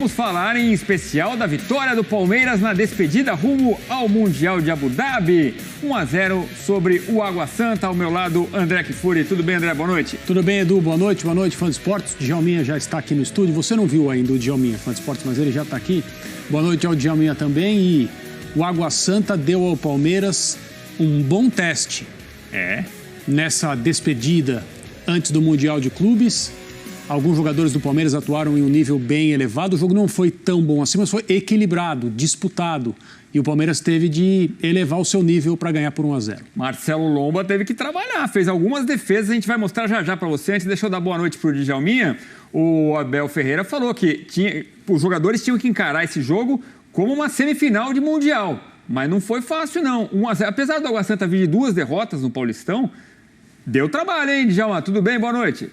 Vamos falar em especial da vitória do Palmeiras na despedida rumo ao Mundial de Abu Dhabi. 1-0 sobre o Água Santa. Ao meu lado, André Kfouri. Tudo bem, André? Boa noite. Tudo bem, Edu. Boa noite, fã de esportes. O Djalminha já está aqui no estúdio. Você não viu ainda o Djalminha, fã de esportes, mas ele já está aqui. Boa noite ao Djalminha também. E o Água Santa deu ao Palmeiras um bom teste. Nessa despedida antes do Mundial de Clubes. Alguns jogadores do Palmeiras atuaram em um nível bem elevado. O jogo não foi tão bom assim, mas foi equilibrado, disputado. E o Palmeiras teve de elevar o seu nível para ganhar por 1-0. Marcelo Lomba teve que trabalhar, fez algumas defesas. A gente vai mostrar já para você. Antes, deixa eu dar boa noite para o Djalminha. O Abel Ferreira falou que os jogadores tinham que encarar esse jogo como uma semifinal de Mundial. Mas não foi fácil, não. 1-0. Apesar do Água Santa vir de 2 derrotas no Paulistão, deu trabalho, hein, Djalma? Tudo bem? Boa noite.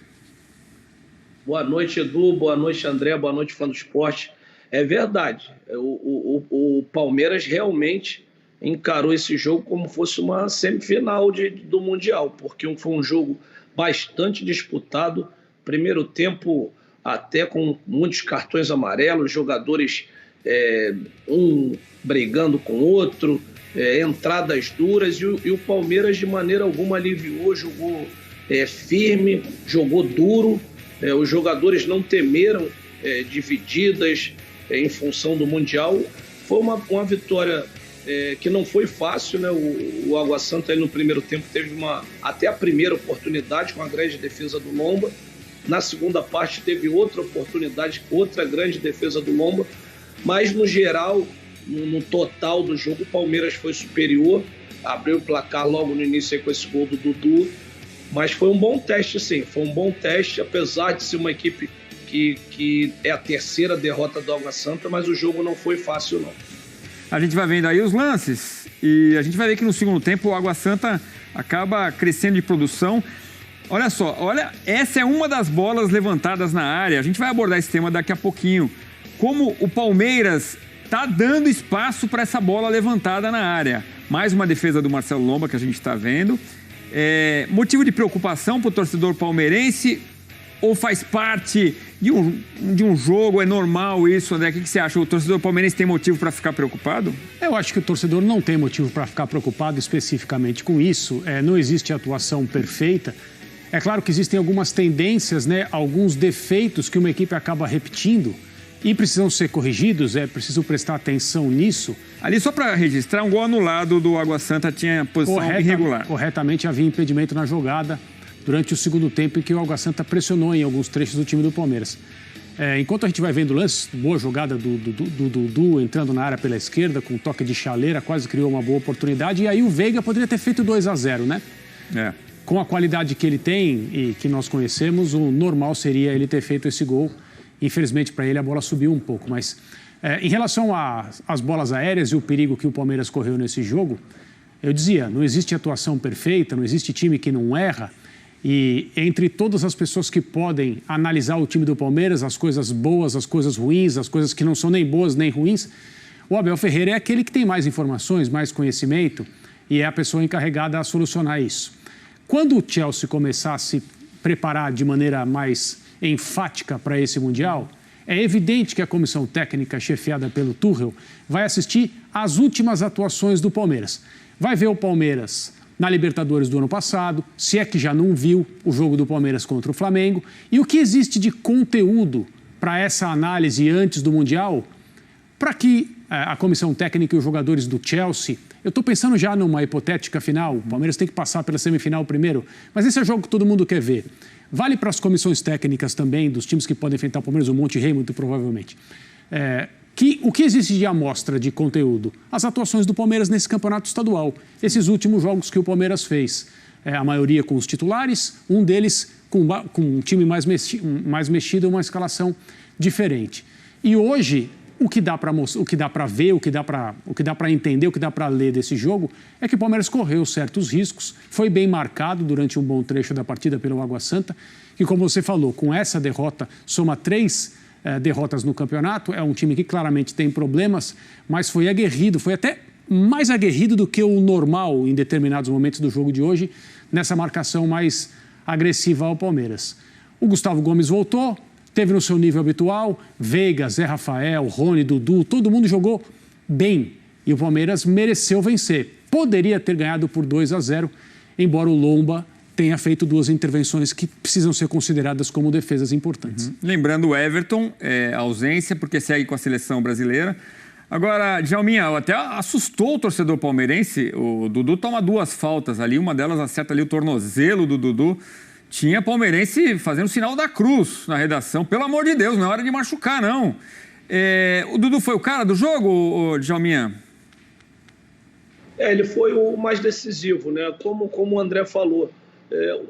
Boa noite, Edu. Boa noite, André. Boa noite, fã do esporte. É verdade. O Palmeiras realmente encarou esse jogo como fosse uma semifinal do Mundial, porque foi um jogo bastante disputado. Primeiro tempo até com muitos cartões amarelos, jogadores um brigando com o outro, entradas duras, e o Palmeiras de maneira alguma aliviou, jogou firme, jogou duro. Os jogadores não temeram divididas em função do Mundial. Foi uma vitória que não foi fácil, né? O Água Santa no primeiro tempo teve até a primeira oportunidade com a grande defesa do Lomba. Na segunda parte teve outra oportunidade, outra grande defesa do Lomba. Mas no geral, no total do jogo, o Palmeiras foi superior. Abriu o placar logo no início aí com esse gol do Dudu. Mas foi um bom teste, sim. Foi um bom teste, apesar de ser uma equipe que é a terceira derrota do Água Santa, mas o jogo não foi fácil, não. A gente vai vendo aí os lances e a gente vai ver que no segundo tempo o Água Santa acaba crescendo de produção. Olha só, essa é uma das bolas levantadas na área. A gente vai abordar esse tema daqui a pouquinho. Como o Palmeiras está dando espaço para essa bola levantada na área. Mais uma defesa do Marcelo Lomba que a gente está vendo. Motivo de preocupação para o torcedor palmeirense ou faz parte de um jogo? É normal isso, André? O que você acha? O torcedor palmeirense tem motivo para ficar preocupado? Eu acho que o torcedor não tem motivo para ficar preocupado especificamente com isso. Não existe atuação perfeita. É claro que existem algumas tendências, né? Alguns defeitos que uma equipe acaba repetindo e precisam ser corrigidos, preciso prestar atenção nisso. Ali, só para registrar, um gol anulado do Água Santa tinha posição irregular. Corretamente havia impedimento na jogada durante o segundo tempo em que o Água Santa pressionou em alguns trechos do time do Palmeiras. Enquanto a gente vai vendo o lance, boa jogada do Dudu entrando na área pela esquerda com um toque de chaleira, quase criou uma boa oportunidade. E aí o Veiga poderia ter feito 2-0, né? Com a qualidade que ele tem e que nós conhecemos, o normal seria ele ter feito esse gol. Infelizmente, para ele, a bola subiu um pouco. Mas, em relação às bolas aéreas e o perigo que o Palmeiras correu nesse jogo, eu dizia, não existe atuação perfeita, não existe time que não erra. E entre todas as pessoas que podem analisar o time do Palmeiras, as coisas boas, as coisas ruins, as coisas que não são nem boas nem ruins, o Abel Ferreira é aquele que tem mais informações, mais conhecimento e é a pessoa encarregada a solucionar isso. Quando o Chelsea começar a se preparar de maneira mais enfática para esse Mundial, é evidente que a comissão técnica chefiada pelo Tuchel vai assistir às últimas atuações do Palmeiras. Vai ver o Palmeiras na Libertadores do ano passado, se é que já não viu o jogo do Palmeiras contra o Flamengo, e o que existe de conteúdo para essa análise antes do Mundial, para que a comissão técnica e os jogadores do Chelsea, eu estou pensando já numa hipotética final, o Palmeiras tem que passar pela semifinal primeiro, mas esse é o jogo que todo mundo quer ver. Vale para as comissões técnicas também, dos times que podem enfrentar o Palmeiras, o Monterrey, muito provavelmente. O que existe de amostra de conteúdo? As atuações do Palmeiras nesse campeonato estadual. Esses últimos jogos que o Palmeiras fez. A maioria com os titulares, um deles com um time mais mexido, uma escalação diferente. E hoje, o que dá para ver, o que dá para entender, o que dá para ler desse jogo é que o Palmeiras correu certos riscos, foi bem marcado durante um bom trecho da partida pelo Água Santa, que, como você falou, com essa derrota, soma 3 derrotas no campeonato. É um time que claramente tem problemas, mas foi aguerrido, foi até mais aguerrido do que o normal em determinados momentos do jogo de hoje, nessa marcação mais agressiva ao Palmeiras. O Gustavo Gomes voltou, teve no seu nível habitual, Veiga, Zé Rafael, Rony, Dudu, todo mundo jogou bem. E o Palmeiras mereceu vencer. Poderia ter ganhado por 2-0, embora o Lomba tenha feito 2 intervenções que precisam ser consideradas como defesas importantes. Lembrando o Everton, ausência, porque segue com a seleção brasileira. Agora, Djalminha, até assustou o torcedor palmeirense. O Dudu toma 2 faltas ali, uma delas acerta ali o tornozelo do Dudu. Tinha palmeirense fazendo o sinal da cruz na redação. Pelo amor de Deus, não é hora de machucar, não. O Dudu foi o cara do jogo, Djalminha? Ele foi o mais decisivo, né? Como o André falou.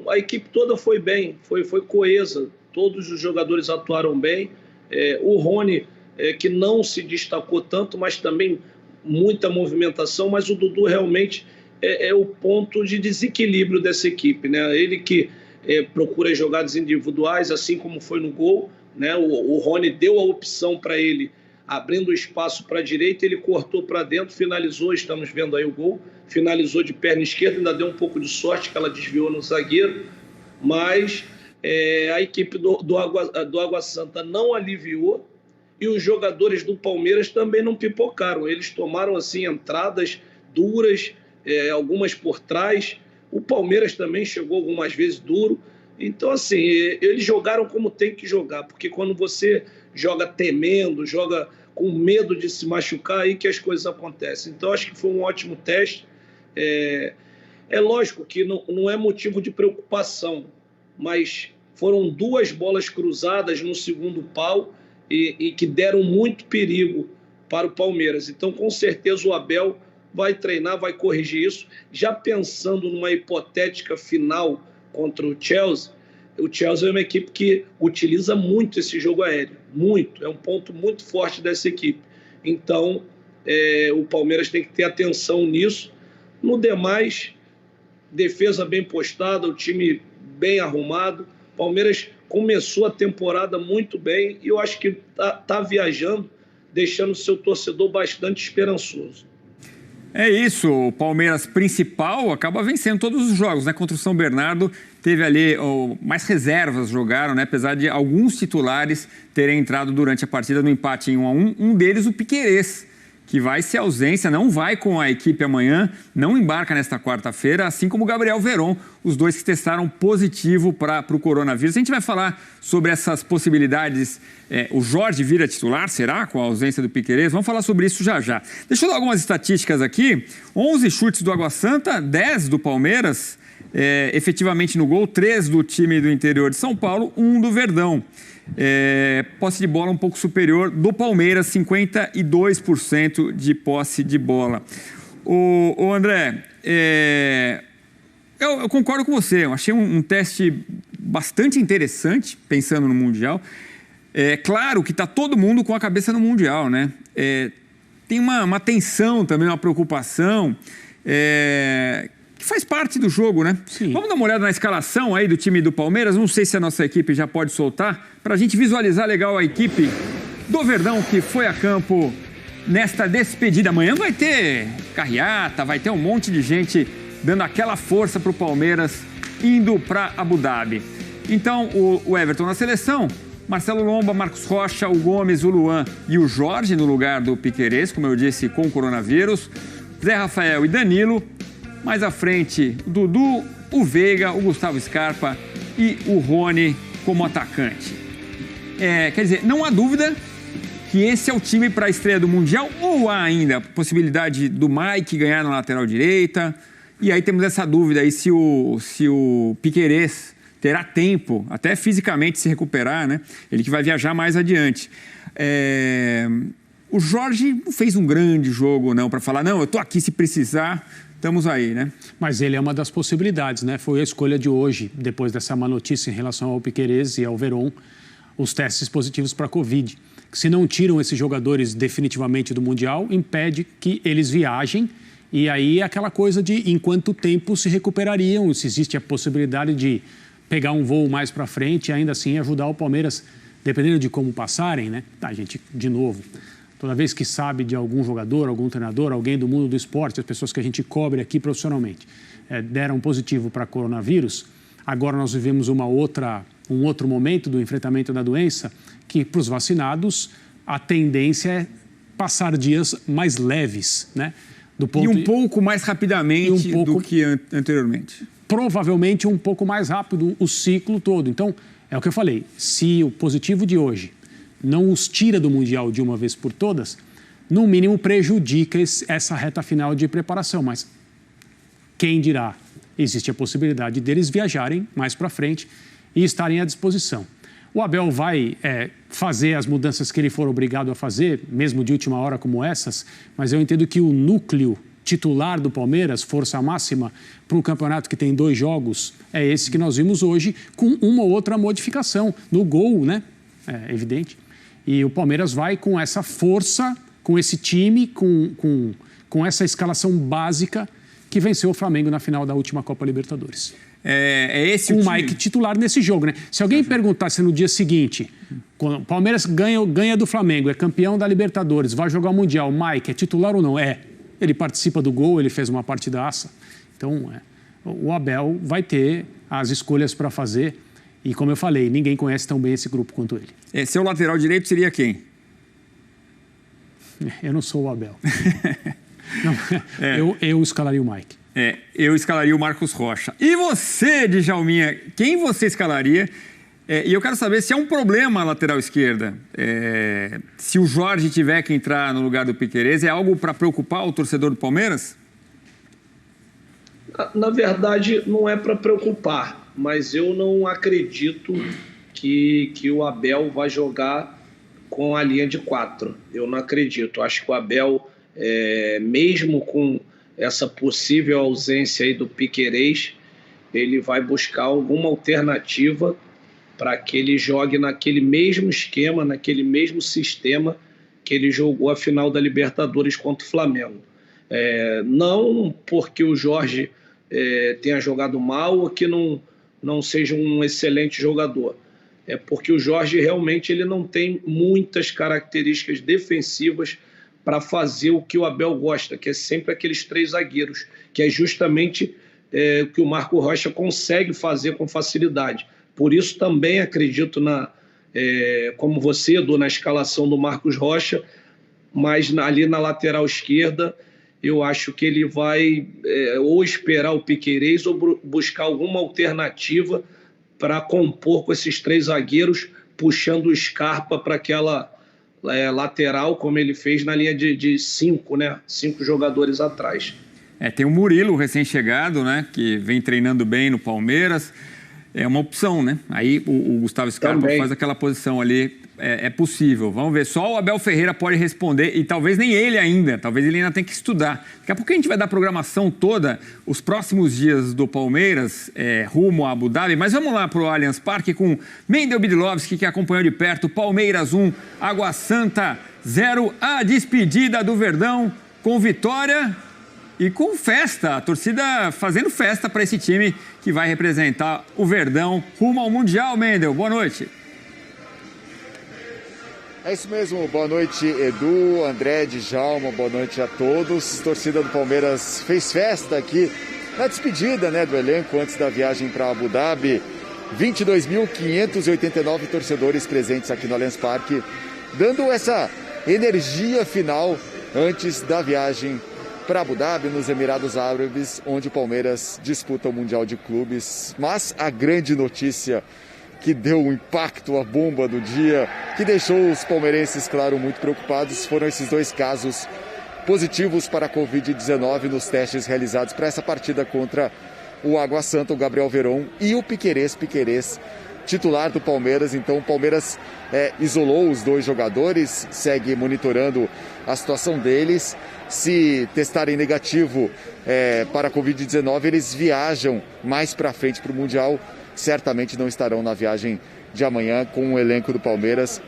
A equipe toda foi bem, foi coesa. Todos os jogadores atuaram bem. O Rony, que não se destacou tanto, mas também muita movimentação, mas o Dudu realmente é o ponto de desequilíbrio dessa equipe, né? Ele que procura jogadas individuais, assim como foi no gol, né? O Rony deu a opção para ele, abrindo o espaço para a direita, ele cortou para dentro, finalizou, estamos vendo aí o gol, finalizou de perna esquerda, ainda deu um pouco de sorte que ela desviou no zagueiro, mas a equipe do Água Santa não aliviou, e os jogadores do Palmeiras também não pipocaram. Eles tomaram assim entradas duras, algumas por trás. O Palmeiras também chegou algumas vezes duro. Então, assim, eles jogaram como tem que jogar, porque quando você joga temendo, joga com medo de se machucar, aí que as coisas acontecem. Então, acho que foi um ótimo teste. É lógico que não é motivo de preocupação, mas foram 2 bolas cruzadas no segundo pau, e que deram muito perigo para o Palmeiras. Então, com certeza, o Abel vai treinar, vai corrigir isso. Já pensando numa hipotética final contra o Chelsea é uma equipe que utiliza muito esse jogo aéreo. Muito. É um ponto muito forte dessa equipe. Então, o Palmeiras tem que ter atenção nisso. No demais, defesa bem postada, o time bem arrumado. Palmeiras começou a temporada muito bem e eu acho que tá viajando, deixando o seu torcedor bastante esperançoso. É isso, o Palmeiras principal acaba vencendo todos os jogos, né? Contra o São Bernardo, teve ali, mais reservas jogaram, né? Apesar de alguns titulares terem entrado durante a partida no empate em 1-1, um deles o Piquerez, que vai ser ausência, não vai com a equipe amanhã, não embarca nesta quarta-feira, assim como o Gabriel Veron, os 2 que testaram positivo para o coronavírus. A gente vai falar sobre essas possibilidades. O Jorge vira titular, será? Com a ausência do Piquerez? Vamos falar sobre isso já já. Deixa eu dar algumas estatísticas aqui. 11 chutes do Água Santa, 10 do Palmeiras, efetivamente no gol, 3 do time do interior de São Paulo, 1 do Verdão. Posse de bola um pouco superior do Palmeiras, 52% de posse de bola. O André, eu concordo com você, eu achei um teste bastante interessante, pensando no Mundial. Claro que está todo mundo com a cabeça no Mundial, né? Tem uma tensão também, uma preocupação, que faz parte do jogo, né? Sim. Vamos dar uma olhada na escalação aí do time do Palmeiras. Não sei se a nossa equipe já pode soltar, para a gente visualizar legal a equipe do Verdão que foi a campo nesta despedida. Amanhã vai ter carreata, vai ter um monte de gente dando aquela força para o Palmeiras indo para Abu Dhabi. Então, o Everton na seleção, Marcelo Lomba, Marcos Rocha, o Gomes, o Luan e o Jorge no lugar do Piquerez, como eu disse, com o coronavírus, Zé Rafael e Danilo. Mais à frente, o Dudu, o Veiga, o Gustavo Scarpa e o Rony como atacante. Quer dizer, não há dúvida que esse é o time para a estreia do Mundial, ou há ainda a possibilidade do Mike ganhar na lateral direita? E aí temos essa dúvida aí se o Piquerez terá tempo, até fisicamente, se recuperar, né? Ele que vai viajar mais adiante. O Jorge não fez um grande jogo, não, para falar, não, eu tô aqui se precisar. Estamos aí, né? Mas ele é uma das possibilidades, né? Foi a escolha de hoje, depois dessa má notícia em relação ao Piquerez e ao Veron, os testes positivos para a Covid. Se não tiram esses jogadores definitivamente do Mundial, impede que eles viajem. E aí é aquela coisa de em quanto tempo se recuperariam, se existe a possibilidade de pegar um voo mais para frente e ainda assim ajudar o Palmeiras, dependendo de como passarem, né? Tá, gente, de novo... Toda vez que sabe de algum jogador, algum treinador, alguém do mundo do esporte, as pessoas que a gente cobre aqui profissionalmente, deram positivo para coronavírus, agora nós vivemos uma outra um outro momento do enfrentamento da doença, que para os vacinados a tendência é passar dias mais leves, né? E um pouco mais rapidamente do que anteriormente. Provavelmente um pouco mais rápido o ciclo todo. Então, é o que eu falei, se o positivo de hoje não os tira do Mundial de uma vez por todas, no mínimo prejudica essa reta final de preparação. Mas quem dirá, existe a possibilidade deles viajarem mais para frente e estarem à disposição. O Abel vai fazer as mudanças que ele for obrigado a fazer, mesmo de última hora como essas, mas eu entendo que o núcleo titular do Palmeiras, força máxima, para um campeonato que tem 2 jogos, é esse que nós vimos hoje, com uma ou outra modificação no gol, né? É evidente. E o Palmeiras vai com essa força, com esse time, com essa escalação básica que venceu o Flamengo na final da última Copa Libertadores. Esse com o Mike titular nesse jogo, né? Se alguém perguntasse no dia seguinte, quando o Palmeiras ganha do Flamengo, é campeão da Libertadores, vai jogar o Mundial, o Mike é titular ou não? Ele participa do gol, ele fez uma partidaça. Então, o Abel vai ter as escolhas para fazer e, como eu falei, ninguém conhece tão bem esse grupo quanto ele. Seu lateral direito seria quem? Eu não sou o Abel. Não, eu escalaria o Mike. Eu escalaria o Marcos Rocha. E você, Djalminha, quem você escalaria? E eu quero saber se é um problema a lateral esquerda. Se o Jorge tiver que entrar no lugar do Piquerez, é algo para preocupar o torcedor do Palmeiras? Na verdade, não é para preocupar, mas eu não acredito que o Abel vai jogar com a linha de 4. Eu não acredito. Acho que o Abel, mesmo com essa possível ausência aí do Piquerez, ele vai buscar alguma alternativa para que ele jogue naquele mesmo esquema, naquele mesmo sistema que ele jogou a final da Libertadores contra o Flamengo. Não porque o Jorge tenha jogado mal ou que não seja um excelente jogador. É porque o Jorge realmente ele não tem muitas características defensivas para fazer o que o Abel gosta, que é sempre aqueles 3 zagueiros, que é justamente o que o Marco Rocha consegue fazer com facilidade. Por isso também acredito como você, Edu, na escalação do Marcos Rocha, mas ali na lateral esquerda eu acho que ele vai ou esperar o Piquerez ou buscar alguma alternativa para compor com esses 3 zagueiros, puxando o Scarpa para aquela lateral, como ele fez na linha de 5, né? 5 jogadores atrás. Tem o Murilo, recém-chegado, né? Que vem treinando bem no Palmeiras. É uma opção, né? Aí o Gustavo Scarpa também faz aquela posição ali. É possível. Vamos ver. Só o Abel Ferreira pode responder e talvez nem ele ainda. Talvez ele ainda tenha que estudar. Daqui a pouco a gente vai dar a programação toda, os próximos dias do Palmeiras, rumo a Abu Dhabi. Mas vamos lá para o Allianz Parque com Mendel Bidlovski, que acompanhou de perto. Palmeiras 1, Água Santa 0. A despedida do Verdão com vitória e com festa. A torcida fazendo festa para esse time que vai representar o Verdão rumo ao Mundial. Mendel, boa noite. É isso mesmo, boa noite Edu, André, Djalma, boa noite a todos. A torcida do Palmeiras fez festa aqui na despedida, né, do elenco antes da viagem para Abu Dhabi. 22.589 torcedores presentes aqui no Allianz Parque, dando essa energia final antes da viagem para Abu Dhabi, nos Emirados Árabes, onde o Palmeiras disputa o Mundial de Clubes. Mas a grande notícia que deu um impacto, a bomba do dia, que deixou os palmeirenses, claro, muito preocupados, foram esses 2 casos positivos para a Covid-19 nos testes realizados para essa partida contra o Água Santa, o Gabriel Veron e o Piquerez, titular do Palmeiras. Então o Palmeiras isolou os 2 jogadores, segue monitorando a situação deles. Se testarem negativo para a Covid-19, eles viajam mais para frente para o Mundial. Certamente não estarão na viagem de amanhã com o elenco do Palmeiras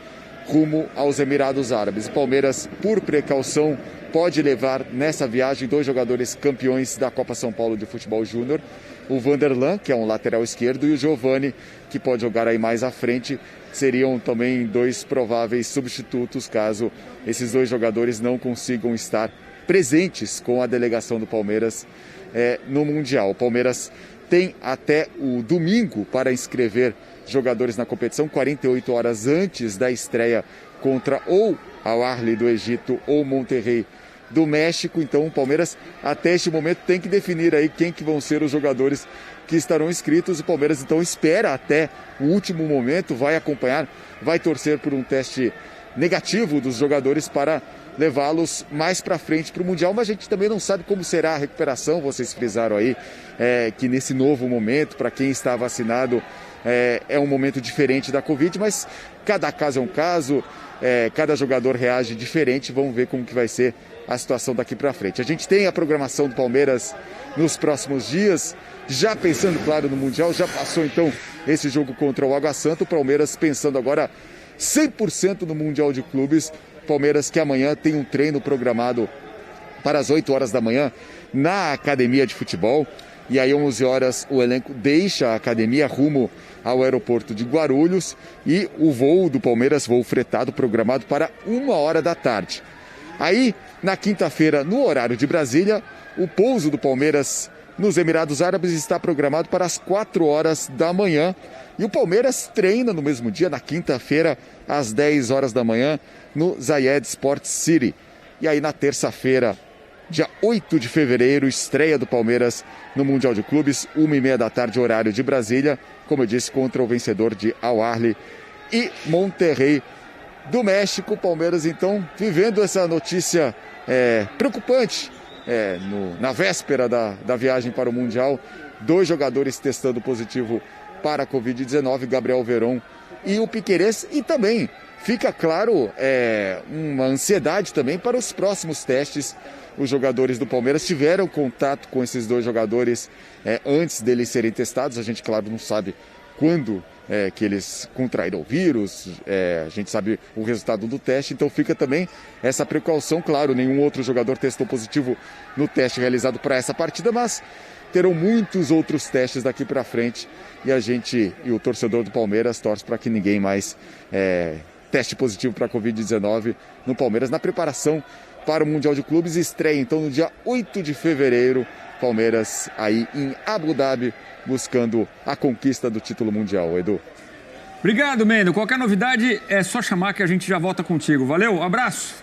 rumo aos Emirados Árabes. O Palmeiras, por precaução, pode levar nessa viagem 2 jogadores campeões da Copa São Paulo de Futebol Júnior. O Vanderlan, que é um lateral esquerdo, e o Giovani, que pode jogar aí mais à frente. Seriam também 2 prováveis substitutos caso esses 2 jogadores não consigam estar presentes com a delegação do Palmeiras no Mundial. O Palmeiras tem até o domingo para inscrever jogadores na competição, 48 horas antes da estreia contra ou Al Ahly do Egito ou Monterrey do México. Então o Palmeiras até este momento tem que definir aí quem que vão ser os jogadores que estarão inscritos. O Palmeiras então espera até o último momento, vai acompanhar, vai torcer por um teste negativo dos jogadores para levá-los mais para frente para o Mundial, mas a gente também não sabe como será a recuperação. Vocês frisaram aí que nesse novo momento, para quem está vacinado, é um momento diferente da Covid, mas cada caso é um caso, cada jogador reage diferente. Vamos ver como que vai ser a situação daqui para frente. A gente tem a programação do Palmeiras nos próximos dias, já pensando, claro, no Mundial. Já passou então esse jogo contra o Água Santa, o Palmeiras pensando agora 100% no Mundial de Clubes. Palmeiras que amanhã tem um treino programado para as 8 horas da manhã na academia de futebol. E aí 11 horas o elenco deixa a academia rumo ao aeroporto de Guarulhos. E o voo do Palmeiras, voo fretado, programado para 1h da tarde. Aí, na quinta-feira, no horário de Brasília, o pouso do Palmeiras nos Emirados Árabes está programado para as 4 horas da manhã. E o Palmeiras treina no mesmo dia, na quinta-feira, às 10 horas da manhã, no Zayed Sports City. E aí na terça-feira, dia 8 de fevereiro, estreia do Palmeiras no Mundial de Clubes, 1h30 da tarde, horário de Brasília, como eu disse, contra o vencedor de Al Ahly e Monterrey do México. O Palmeiras, então, vivendo essa notícia preocupante na véspera da viagem para o Mundial. 2 jogadores testando positivo para a Covid-19, Gabriel Veron e o Piquerez. E também fica claro uma ansiedade também para os próximos testes. Os jogadores do Palmeiras tiveram contato com esses 2 jogadores antes deles serem testados. A gente, claro, não sabe quando que eles contraíram o vírus, a gente sabe o resultado do teste, então fica também essa precaução. Claro, nenhum outro jogador testou positivo no teste realizado para essa partida, mas terão muitos outros testes daqui para frente e a gente e o torcedor do Palmeiras torce para que ninguém mais teste positivo para a Covid-19 no Palmeiras, na preparação para o Mundial de Clubes. Estreia então no dia 8 de fevereiro, Palmeiras aí em Abu Dhabi, buscando a conquista do título mundial. Edu. Obrigado, Mendo. Qualquer novidade é só chamar que a gente já volta contigo. Valeu, abraço.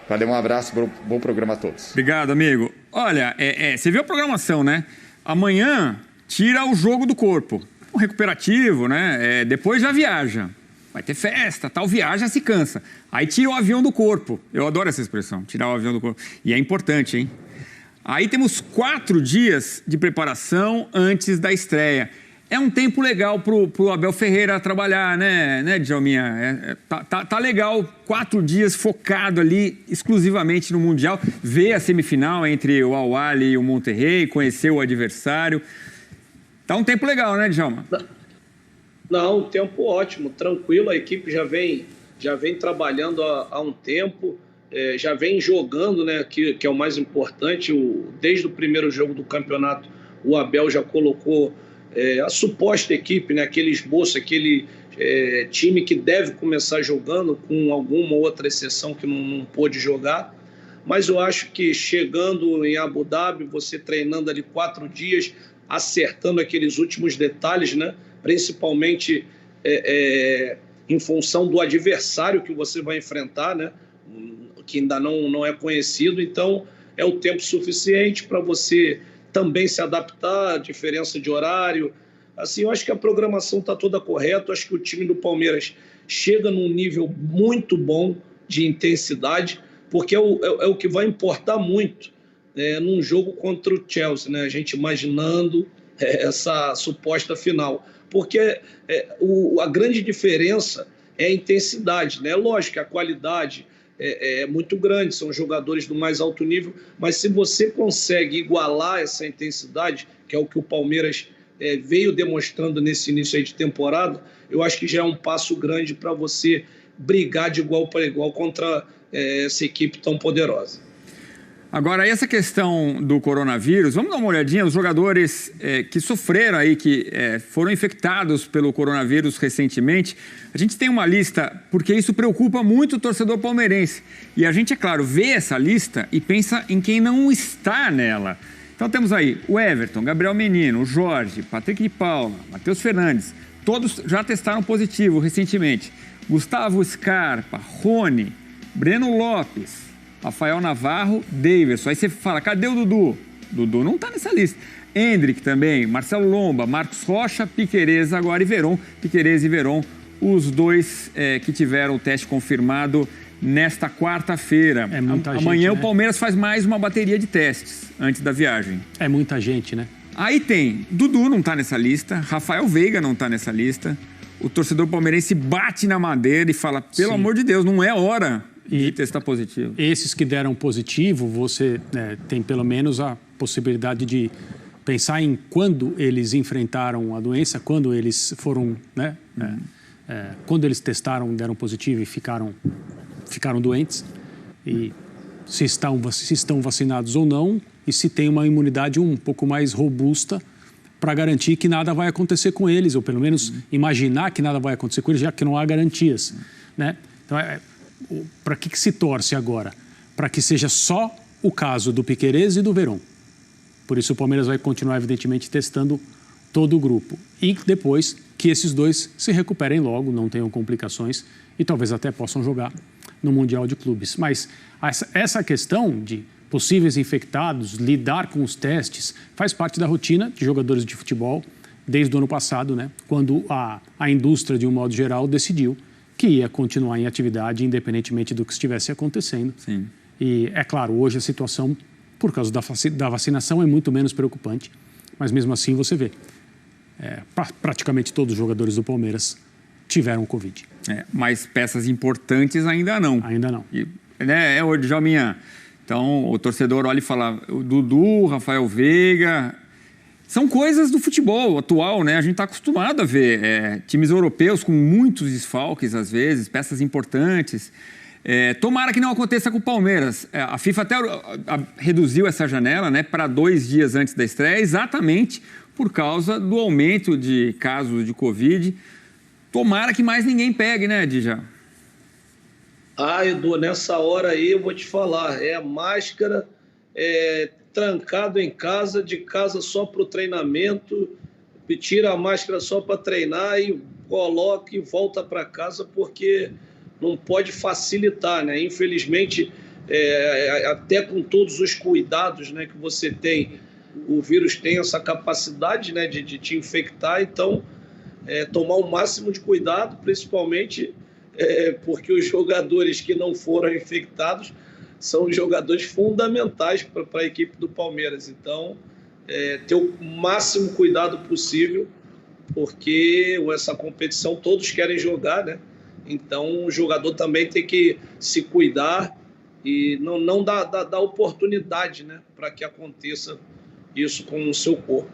Valeu, um abraço, bom programa a todos. Obrigado, amigo. Olha, você viu a programação, né? Amanhã tira o jogo do corpo. Um recuperativo, né? Depois já viaja. Vai ter festa, tal, viaja, se cansa. Aí tira o avião do corpo. Eu adoro essa expressão, tirar o avião do corpo. E é importante, hein? Aí temos 4 dias de preparação antes da estreia. É um tempo legal pro Abel Ferreira trabalhar, né, Djalminha? Tá legal, 4 dias focado ali exclusivamente no Mundial. Ver a semifinal entre o Al Ahly e o Monterrey, conhecer o adversário. Tá um tempo legal, né, Djalma? Não, um tempo ótimo, tranquilo. A equipe já vem trabalhando há um tempo. Já vem jogando, né, que é o mais importante. Desde o primeiro jogo do campeonato, o Abel já colocou a suposta equipe, né, aquele esboço, aquele time que deve começar jogando, com alguma outra exceção que não pôde jogar. Mas eu acho que chegando em Abu Dhabi, você treinando ali 4 dias, acertando aqueles últimos detalhes, né, principalmente em função do adversário que você vai enfrentar, né, que ainda não é conhecido. Então é o tempo suficiente para você também se adaptar à diferença de horário. Assim, eu acho que a programação está toda correta. Eu acho que o time do Palmeiras chega num nível muito bom de intensidade, porque é o que vai importar muito num jogo contra o Chelsea, né? A gente imaginando essa suposta final, porque a grande diferença é a intensidade, né? Lógico que a qualidade é muito grande, são jogadores do mais alto nível, mas se você consegue igualar essa intensidade, que é o que o Palmeiras veio demonstrando nesse início aí de temporada, eu acho que já é um passo grande para você brigar de igual para igual contra essa equipe tão poderosa. Agora, essa questão do coronavírus, vamos dar uma olhadinha, os jogadores que sofreram aí, que foram infectados pelo coronavírus recentemente. A gente tem uma lista, porque isso preocupa muito o torcedor palmeirense. E a gente, é claro, vê essa lista e pensa em quem não está nela. Então temos aí o Everton, Gabriel Menino, o Jorge, Patrick de Paula, Matheus Fernandes, todos já testaram positivo recentemente. Gustavo Scarpa, Rony, Breno Lopes, Rafael Navarro, Daverson. Aí você fala, cadê o Dudu? Dudu não está nessa lista. Endrick também, Marcelo Lomba, Marcos Rocha, Piquerez agora e Veron. Piquerez e Veron, os dois que tiveram o teste confirmado nesta quarta-feira. É muita gente, Amanhã né? o Palmeiras faz mais uma bateria de testes antes da viagem. É muita gente, né? Aí tem, Dudu não está nessa lista, Rafael Veiga não está nessa lista. O torcedor palmeirense bate na madeira e fala, pelo amor de Deus, não é hora de testar positivo. Esses que deram positivo, você tem pelo menos a possibilidade de pensar em quando eles enfrentaram a doença, quando eles foram, quando eles testaram, deram positivo e ficaram doentes, e se estão vacinados ou não, e se tem uma imunidade um pouco mais robusta para garantir que nada vai acontecer com eles, ou pelo menos imaginar que nada vai acontecer com eles, já que não há garantias, né? Então, para que se torce agora? Para que seja só o caso do Piquerez e do Veron. Por isso o Palmeiras vai continuar, evidentemente, testando todo o grupo. E depois que esses dois se recuperem logo, não tenham complicações e talvez até possam jogar no Mundial de Clubes. Mas essa questão de possíveis infectados, lidar com os testes, faz parte da rotina de jogadores de futebol desde o ano passado, né? Quando a indústria, de um modo geral, decidiu que ia continuar em atividade, independentemente do que estivesse acontecendo. Sim. E, é claro, hoje a situação, por causa da vacinação, é muito menos preocupante. Mas, mesmo assim, você vê, praticamente todos os jogadores do Palmeiras tiveram Covid. Mas peças importantes ainda não. Ainda não. O Djalminha. Então, o torcedor olha e fala, o Dudu, Rafael Veiga, são coisas do futebol atual, né? A gente está acostumado a ver times europeus com muitos desfalques, às vezes, peças importantes. Tomara que não aconteça com o Palmeiras. A FIFA até reduziu essa janela, né, para 2 dias antes da estreia, exatamente por causa do aumento de casos de Covid. Tomara que mais ninguém pegue, né, Dija? Edu, nessa hora aí eu vou te falar, máscara, trancado em casa, de casa só para o treinamento, tira a máscara só para treinar e coloca e volta para casa, porque não pode facilitar, né? Infelizmente, até com todos os cuidados, né, que você tem, o vírus tem essa capacidade, né, de te infectar, então tomar o máximo de cuidado, principalmente porque os jogadores que não foram infectados são jogadores fundamentais para a equipe do Palmeiras. Então, ter o máximo cuidado possível, porque essa competição todos querem jogar, né? Então, o jogador também tem que se cuidar e não dar oportunidade, né, para que aconteça isso com o seu corpo.